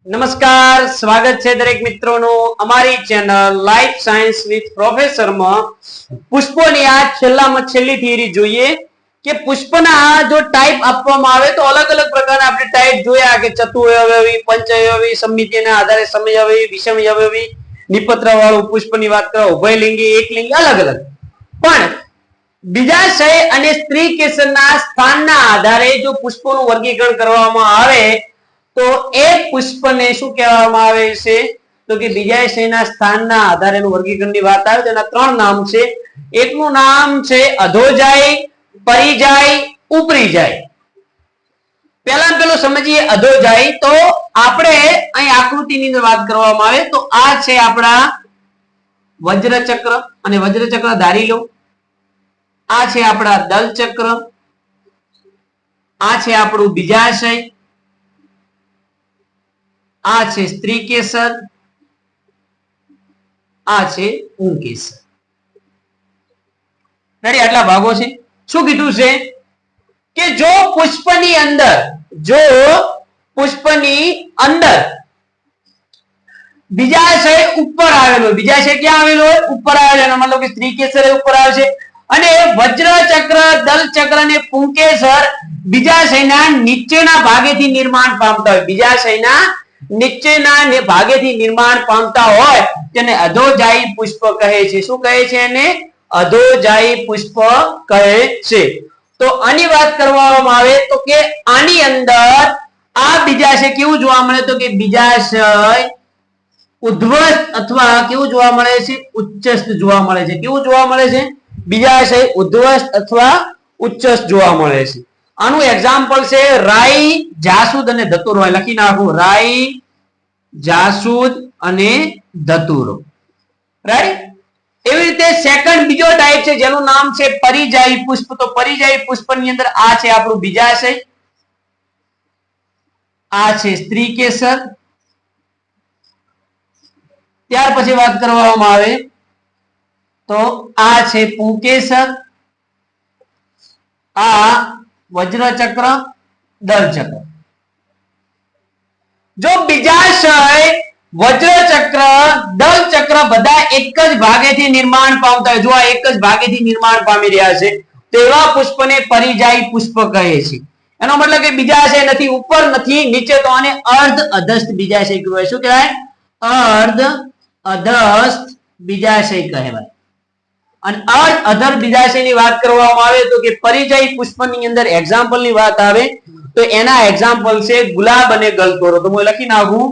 નમસ્કાર, સ્વાગત છે દરેક મિત્રોનું અમારી channel life science with professor માં. પુષ્પોની આ છેલ્લામાં છેલ્લી થિયરી જોઈએ કે પુષ્પના જો ટાઈપ આપવામાં આવે તો અલગ અલગ પ્રકારના આપણે ટાઈપ જોયા કે ચતુઅવયવી, પંચઅવયવી, સમમિતિના આધારે સમઅવયવી, વિષમઅવયવી, નિપત્ર વાળું પુષ્પની વાત કરો, ઉભયલિંગી, એકલિંગી, અલગ અલગ. પણ બીજાશય અને સ્ત્રી કેસરના સ્થાનના આધારે જો પુષ્પોનું વર્ગીકરણ કરવામાં આવે તો એક પુષ્પને શું કહેવામાં આવે છે તો કે બીજાશયના સ્થાનના આધારેનું વર્ગીકરણની વાત આવે તો એના ત્રણ નામ છે. એકનું નામ છે અધોજાય, પરિજાય, ઉપરીજાય. પહેલો સમજીએ અધોજાય. તો આપણે અહીં આકૃતિની અંદર વાત કરવામાં આવે તો આ છે આપણા વજ્રચક્ર, અને વજ્રચક્ર ધારી લો. આ છે આપણા દલચક્ર, આ છે આપણું બીજાશય, આ છે સ્ત્રી કેસર, આ છે પુંકેસર. રેડી? આટલા ભાગો છે. શું કીધું છે કે જો પુષ્પની અંદર બીજાશય ઉપર આવેલો, બીજાશય ક્યાં આવેલો હોય? ઉપર આવેલો. એનો મતલબ કે સ્ત્રી કેસર ઉપર આવે છે. અને વજ્રચક્ર, દલચક્ર અને પુંકેસર બીજાશયના નીચેના ભાગેથી નિર્માણ પામતા હોય. બીજાશયના નીચેના ભાગેથી નિર્માણ પામતા હોય તેને અધોજાયી પુષ્પ કહે છે. શું કહે છે? એને અધોજાયી પુષ્પ કહે છે. તો આની વાત કરવામાં આવે તો કે આની અંદર આ બીજાશય કેવું જોવા મળે તો કે બીજાશય ઉદ્ધ્વસ્થ અથવા કેવું જોવા મળે છે? ઉચ્ચસ્થ જોવા મળે છે. કેવું જોવા મળે છે? બીજાશય ઉદ્ધ્વસ્થ અથવા ઉચ્ચસ્થ જોવા મળે છે. આનું એક્ઝામ્પલ છે રાઈ, જાસૂદ અને ધતુરો. લખી નાખો, રાઈ, જાસૂદ અને ધતુરો. રાઈટ? એવી રીતે સેકન્ડ બીજો ટાઈપ છે જેનું નામ છે પરિજાયી પુષ્પ. તો પરિજાયી પુષ્પની અંદર આ છે આપણું બીજાશય, આ છે સ્ત્રી કેસર. ત્યાર પછી વાત કરવામાં આવે તો આ છે પુંકેસર, આ વજ્રચક્ર, દલચક્ર. જો બીજાશય, વજ્રચક્ર, દલચક્ર બધા એક જ ભાગેથી નિર્માણ પામતા હોય, જો આ એક જ ભાગેથી નિર્માણ પામી રહ્યા છે તેવા પુષ્પને પરિજાયી પુષ્પ કહે છે. એનો મતલબ કે બીજાશય નથી, ઉપર નથી, નીચે. તો આને અર્ધ અધસ્થ બીજાશય કહેવાય. શું કહેવાય? અર્ધ અધસ્થ બીજાશય કહેવાય. અને અર્ધ અધર બીજાશયની વાત કરવામાં આવે તો કે પરિજાયી પુષ્પની અંદર એક્ઝામ્પલ ની વાત આવે તો એના એક્ઝામ્પલ છે ગુલાબ અને ગલતોરો. તો હું લખી નાખું,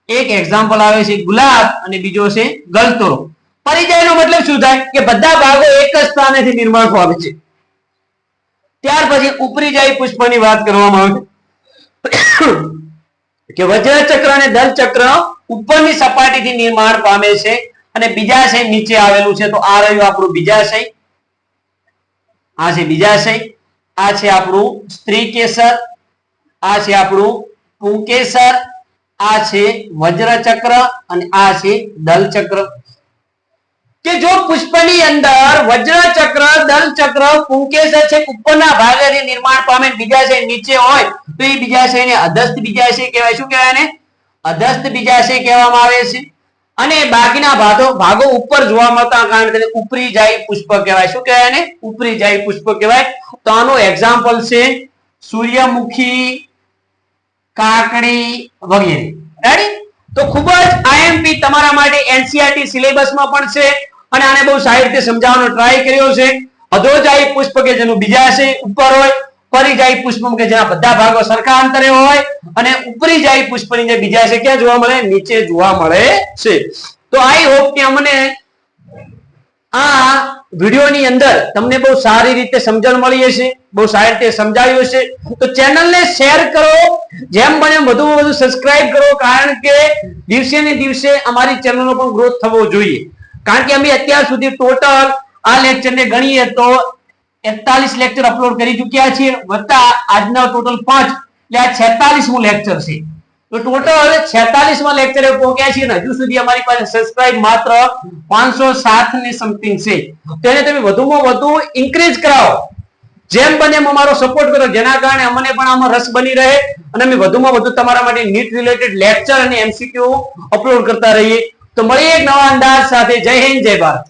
એક એક્ઝામ્પલ આવે છે ગુલાબ અને બીજો છે ગલતોરો. પરિજાયનો મતલબ શું થાય કે બધા ભાગો એક જ સ્થાનેથી નિર્માણ પામે છે. ત્યાર પછી ઉપરીજાયી પુષ્પની વાત કરવામાં આવે કે વજ્રચક્ર અને દલચક્ર ઉપરની સપાટીથી નિર્માણ પામે છે અને બીજાશય નીચે આવેલું છે. તો આ રહ્યું આપણું બીજાશય, આ છે બીજાશય, આ છે આપણું સ્ત્રી કેસર, આ છે આપણું પુંકેસર, આ છે વજ્રચક્ર અને આ છે દલચક્ર. કે જો પુષ્પની અંદર વજ્રચક્ર, દલચક્ર, પુંકેસર છે ઉપરના ભાગેથી નિર્માણ પામે, બીજાશય નીચે હોય તો એ બીજાશયને અધસ્થ બીજાશય કહેવાય. શું કહેવાય? એને અધસ્થ બીજાશય કહેવામાં આવે છે. અને બાકીના ભાગો ઉપર જોવા મળતા કારણે તેને ઉપરીજાયી પુષ્પ કહેવાય. શું કહેવાય? એને ઉપરીજાયી પુષ્પ કહેવાય. તો આનું એક્ઝામ્પલ છે સૂર્યમુખી, કાકડી વગેરે. રેડી? તો ખૂબ જ આઈએમપી તમારા માટે એનસીઈઆરટી સિલેબસમાં પણ છે અને આને બહુ સારી રીતે સમજાવવાનો ટ્રાય કર્યો છે. અધોજાયી પુષ્પ કે જેનું બીજાશય ઉપર હોય, પરિજાયી પુષ્પ કે જેના બધા ભાગો સરખા અંતરે હોય, અને ઉપરીજાયી પુષ્પની જે બીજાશય ક્યાં જોવા મળે? નીચે જોવા મળે છે. તો આઈ હોપ કે અમને આ વિડિયોની અંદર તમને બહુ સારી રીતે સમજણ મળી હશે, બહુ સારી રીતે સમજાવ્યું હશે. તો ચેનલને શેર કરો, જેમ બને વધુ સબસ્ક્રાઇબ કરો, કારણ કે દિવસે ને દિવસે અમારી ચેનલનો પણ ગ્રોથ થવો જોઈએ. કારણ કે અમે અત્યાર સુધી ટોટલ આ લેક્ચરને ગણીએ તો 41 લેક્ચર અપલોડ કરી ચૂક્યા છીએ, વત્તા આજનો ટોટલ 5, એટલે આ 46મું લેક્ચર છે. તો ટોટલ 46માં લેક્ચરે પહોંચ્યા છીએ અને હજુ સુધી અમારી પાસે સબસ્ક્રાઇબ માત્ર 507 ને સમથિંગ છે. તો એને તમે વધુમાં વધુ ઇન્ક્રીઝ કરાવો. જેમ બને એમ અમારો સપોર્ટ કરો, જેના કારણે અમને પણ આમાં રસ બની રહે અને અમે વધુમાં વધુ તમારા માટે નીટ રિલેટેડ લેક્ચર અને MCQ અપલોડ કરતા રહીએ. તો મળીએ એક નવા અંદાજ સાથે. જય હિન્દ, જય ભારત.